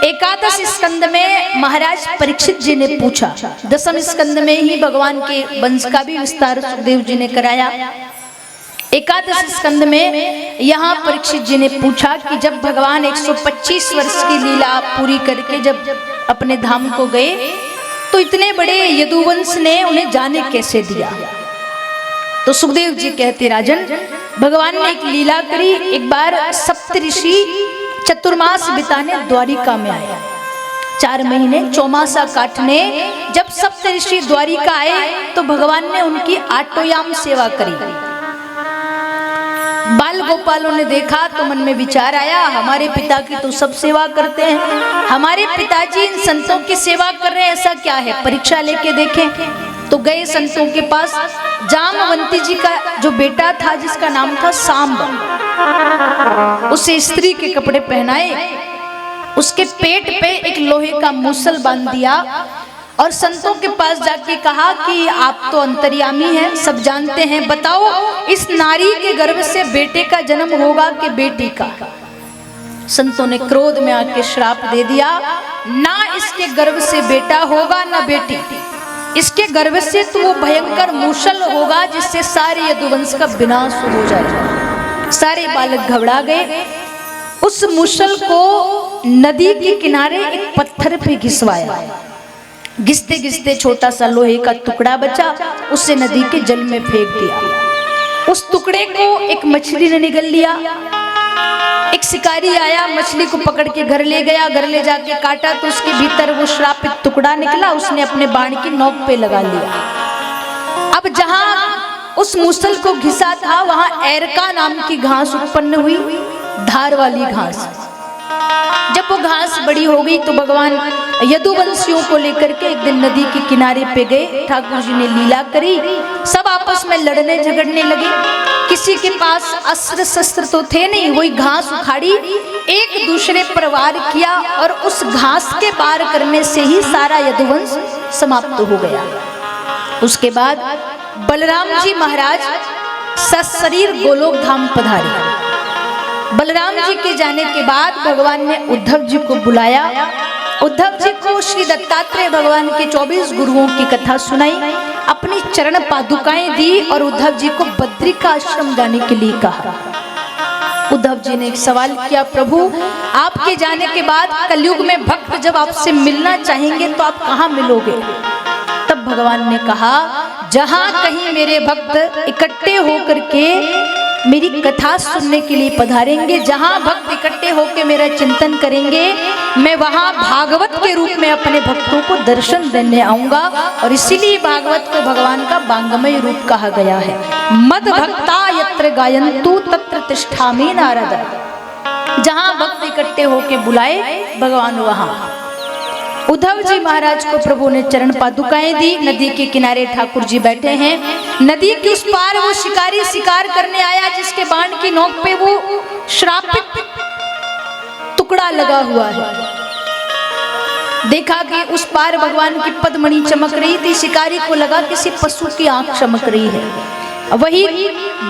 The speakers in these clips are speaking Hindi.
एकादश स्कंद में महाराज परीक्षित जी ने पूछा, दसम स्कंद में ही भगवान के वंश का भी विस्तार सुखदेव जी ने कराया। एकादश स्कंद में यहाँ परीक्षित जी ने पूछा कि जब भगवान 125 वर्ष की लीला पूरी करके जब अपने धाम को गए तो इतने बड़े यदुवंश ने उन्हें जाने कैसे दिया। तो सुखदेव जी कहते, राजन भगवान ने एक लीला करी। एक बार सप्तऋषि चतुर्मास बिताने द्वारिका में आए, 4 महीने चौमासा काटने। जब सप्तऋषि द्वारिका आए तो भगवान ने उनकी आटोयाम सेवा करी। बाल गोपालों ने देखा तो मन में विचार आया, हमारे पिता की तो सब सेवा करते हैं, हमारे पिताजी इन संतों की सेवा कर रहे हैं, ऐसा क्या है, परीक्षा लेके देखें। तो गए संतों के पास। जामवंती जी का जो बेटा था जिसका नाम था सांब, उसे स्त्री के कपड़े पहनाए, उसके पेट पे एक लोहे का मूसल बांध दिया और संतों के पास जाके कहा कि आप तो अंतर्यामी हैं, सब जानते हैं, बताओ इस नारी के गर्भ से बेटे का जन्म होगा कि बेटी का। संतों ने क्रोध में आके श्राप दे दिया, ना इसके गर्भ से बेटा होगा ना बेटी, इसके गर्भ से तो वो भयंकर मूसल होगा जिससे सारे यदुवंश का विनाश हो जाएगा। सारे बालक घबरा गए। उस मूसल को नदी के किनारे एक पत्थर पे घिसवाया। घिसते घिसते छोटा सा लोहे का टुकड़ा बचा, उसे नदी के जल में फेंक दिया। उस टुकड़े को एक मछली ने निगल लिया। एक शिकारी आया, मछली को पकड़ के घर ले गया। घर ले जाके काटा तो उसके भीतर वो श्रापित टुकड़ा निकला। उसने अपने बाण की नोक पे लगा लिया। अब जहां उस मूसल को घिसा था वहां एरका नाम की घास उत्पन्न हुई, धार वाली घास। जब वो घास बड़ी हो गई तो भगवान यदुवंशियों को लेकर के एक दिन नदी के किनारे पे गए। ठाकुर जी ने लीला करी, सब आपस में लड़ने झगड़ने लगे। किसी के पास अस्त्र शस्त्र तो थे नहीं, वही घास उखाड़ी एक दूसरे पर वार किया और उस घास के वार करने से ही सारा यदुवंश समाप्त हो गया। उसके बाद बलराम जी महाराज सशरीर गोलोक धाम पधारे। बलराम जी के जाने के बाद भगवान ने उद्धव जी को बुलाया। उद्धव जी को श्री दत्तात्रेय भगवान के 24 गुरुओं की कथा सुनाई, अपनी चरण पादुकाएं दी और उद्धव जी को बद्रिका आश्रम जाने के लिए कहा। उद्धव जी ने एक सवाल किया, प्रभु आपके जाने के बाद कलयुग में भक्त जब आपसे मिलना चाहेंगे तो आप कहाँ मिलोगे? तब भगवान ने कहा, जहां कहीं मेरे भक्त इकट्ठे होकर के मेरी कथा सुनने के लिए पधारेंगे, जहां भक्त इकट्ठे होकर मेरा चिंतन करेंगे, मैं वहां भागवत के रूप में अपने भक्तों को दर्शन देने आऊंगा। और इसीलिए भागवत को भगवान का वांगमय रूप कहा गया है। मद भक्ता यत्र गायन्तु तत्र तिष्ठामि नारद। जहां भक्त इकट्ठे होकर बुलाए भगवान वहां। उद्धव जी महाराज को प्रभु ने चरण पादुकाएं दी। नदी के किनारे ठाकुर जी बैठे हैं। नदी के उस पार वो शिकारी शिकार करने आया जिसके बाण की नोक पे वो श्रापित टुकड़ा लगा हुआ है। देखा कि उस पार भगवान की पद्मणि चमक रही थी। शिकारी को लगा किसी पशु की आंख चमक रही है। वही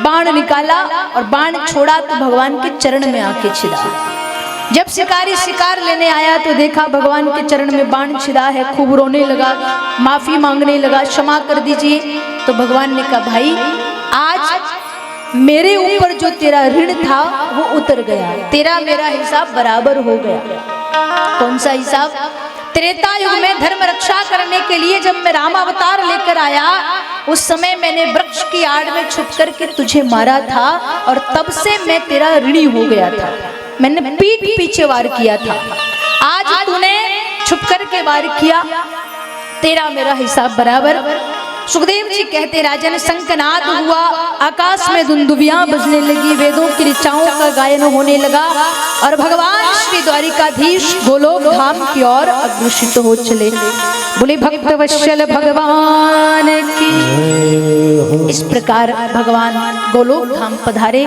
बाण निकाला और बाण छोड़ा तो भगवान के चरण में आके छिड़ा। जब शिकारी शिकार लेने आया तो देखा भगवान के चरण में बाण छिड़ा है। खूब रोने लगा, माफी मांगने लगा, क्षमा कर दीजिए। तो भगवान ने कहा, भाई आज मेरे ऊपर जो तेरा ऋण था वो उतर गया, तेरा मेरा हिसाब बराबर हो गया। कौन सा हिसाब? त्रेता युग में धर्म रक्षा करने के लिए जब मैं राम अवतार लेकर आया उस समय मैंने वृक्ष की आड़ में छुप करके तुझे मारा था और तब से मैं तेरा ऋणी हो गया था। मैंने पीठ पीछे वार किया था, आज तूने छुप करके वार किया, तेरा मेरा हिसाब बराबर। सुखदेव जी कहते, राजन शंखनाद हुआ, आकाश में दुंदुभियां बजने लगी, वेदों की ऋचाओं का गायन होने लगा और भगवान श्री द्वारिकाधीश गोलोक धाम की ओर अग्रसित हो चले। बोले भक्त वत्सल भगवान की। इस प्रकार भगवान गोलोक धाम पधारे।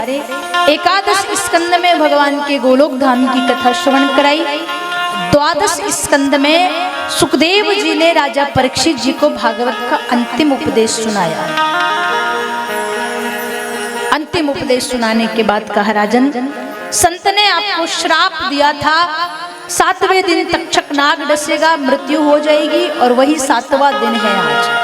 एकादश स्कंद में भगवान के गोलोक धाम की कथा श्रवण कराई। द्वादश स्कंद में सुखदेव जी ने राजा परीक्षित जी को भागवत का अंतिम उपदेश सुनाया। अंतिम उपदेश सुनाने के बाद कहा, राजन संत ने आपको श्राप दिया था, 7वें दिन तक नाग डसेगा, मृत्यु हो जाएगी, और वही 7वां दिन है आज।